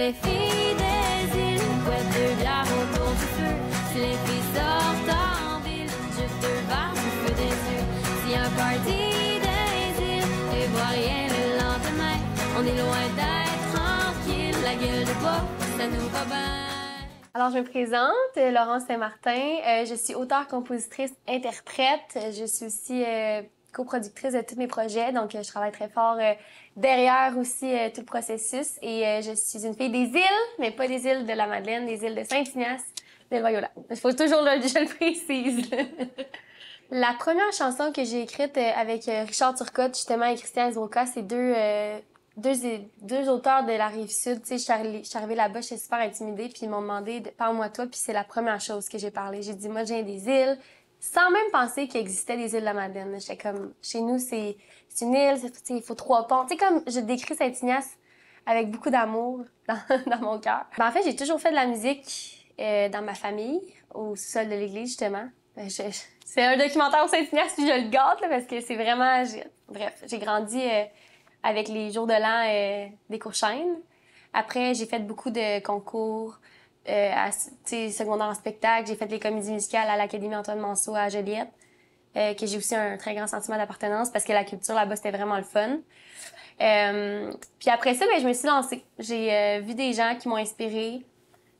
les filles des îles, boivent deux bières autour du feu. Si les filles sortent en ville, juste deux verres du feu des yeux. S'il y a un party des îles, et voit rien le lendemain, on est loin d'être tranquille, la gueule de bois, ça nous va bien. Alors, je me présente, Laurence Saint-Martin. Je suis auteure, compositrice, interprète. Je suis aussi coproductrice de tous mes projets, donc je travaille très fort derrière aussi tout le processus. Et je suis une fille des îles, mais pas des îles de la Madeleine, des îles de Saint-Ignace, de Loyola. Il faut toujours je le précise. La première chanson que j'ai écrite avec Richard Turcotte, justement, et Christian Ezroka, c'est deux auteurs de la Rive-Sud. Tu sais, je suis arrivée là-bas, j'étais super intimidée, puis ils m'ont demandé « Parle-moi toi », puis c'est la première chose que j'ai parlé. J'ai dit « Moi, je viens des îles », sans même penser qu'il existait des îles de la Madeleine. J'étais comme « Chez nous, c'est une île, il faut 3 ponts ». Tu sais, comme je décris Saint-Ignace avec beaucoup d'amour dans mon cœur. En fait, j'ai toujours fait de la musique dans ma famille, au sous-sol de l'église, justement. C'est un documentaire au Saint-Ignace, puis je le gâte, là, parce que c'est vraiment... Bref, j'ai grandi avec les jours de l'an des Courchênes. Après, j'ai fait beaucoup de concours secondaire en spectacle. J'ai fait les comédies musicales à l'Académie Antoine Manceau à Joliette, que j'ai aussi un très grand sentiment d'appartenance parce que la culture là-bas, c'était vraiment le fun. Puis après ça, je me suis lancée. J'ai vu des gens qui m'ont inspirée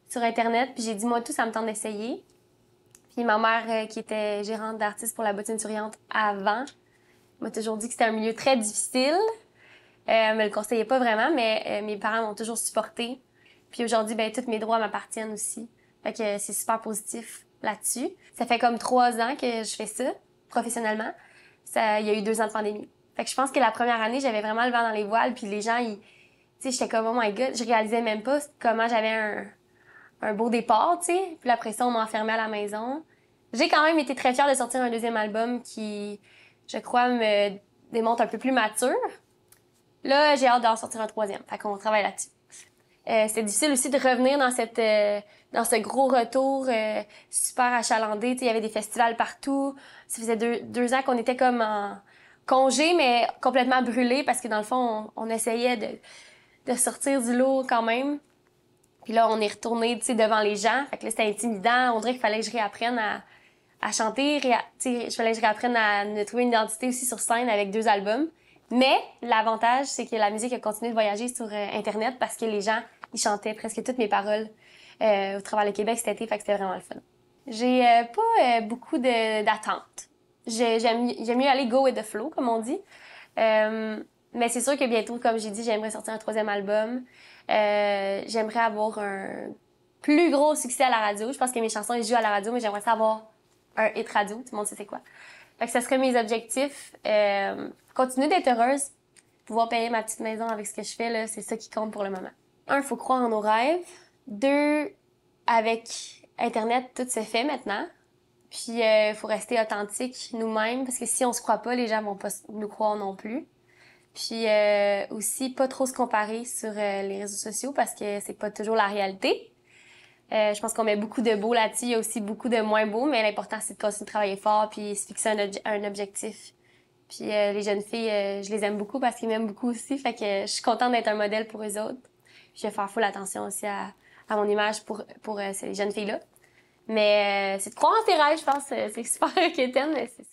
sur Internet, puis j'ai dit, moi, tout, ça me tente d'essayer. Puis ma mère, qui était gérante d'artistes pour la Bottine Souriante avant, m'a toujours dit que c'était un milieu très difficile. Me le conseillait pas vraiment, mais mes parents m'ont toujours supportée. Puis aujourd'hui, tous mes droits m'appartiennent aussi. Fait que c'est super positif là-dessus. Ça fait comme 3 ans que je fais ça, professionnellement. Il y a eu 2 ans de pandémie. Fait que je pense que la première année, j'avais vraiment le vent dans les voiles, puis les gens, tu sais, j'étais comme, oh my god, je réalisais même pas comment j'avais un beau départ, tu sais. Puis après ça, on m'a enfermée à la maison. J'ai quand même été très fière de sortir un 2e album qui, je crois, me démontre un peu plus mature. Là, j'ai hâte d'en sortir un 3e. Fait qu'on travaille là-dessus. C'est difficile aussi de revenir dans ce gros retour super achalandé. Tu sais, il y avait des festivals partout. Ça faisait 2 ans qu'on était comme en congé, mais complètement brûlés parce que dans le fond, on essayait de sortir du lot quand même. Puis là, on est retourné, tu sais, devant les gens. Fait que là, c'était intimidant. On dirait qu'il fallait que je réapprenne à chanter. Tu sais, il fallait que je réapprenne à me trouver une identité aussi sur scène avec 2 albums. Mais l'avantage, c'est que la musique a continué de voyager sur Internet parce que les gens, ils chantaient presque toutes mes paroles au travers le Québec cet été, fait que c'était vraiment le fun. J'ai pas beaucoup d'attentes. J'aime mieux aller go with the flow, comme on dit. Mais c'est sûr que bientôt, comme j'ai dit, j'aimerais sortir un 3e album. J'aimerais avoir un plus gros succès à la radio. Je pense que mes chansons, ils jouent à la radio, mais j'aimerais savoir un hit radio. Tout le monde sait c'est quoi. Fait que ça serait mes objectifs. Continuer d'être heureuse, pouvoir payer ma petite maison avec ce que je fais, là, c'est ça qui compte pour le moment. 1, il faut croire en nos rêves. 2, avec Internet, tout se fait maintenant. Puis, il faut rester authentique nous-mêmes, parce que si on se croit pas, les gens vont pas nous croire non plus. Puis, aussi, pas trop se comparer sur les réseaux sociaux, parce que c'est pas toujours la réalité. Je pense qu'on met beaucoup de beau là-dessus, il y a aussi beaucoup de moins beau, mais l'important, c'est de continuer de travailler fort puis se fixer un objectif. Puis les jeunes filles, je les aime beaucoup parce qu'ils m'aiment beaucoup aussi, fait que je suis contente d'être un modèle pour eux autres. Puis je vais faire full attention aussi à mon image pour ces jeunes filles-là. Mais c'est de croire en tes rêves, je pense, c'est super inquiétant, mais c'est ça.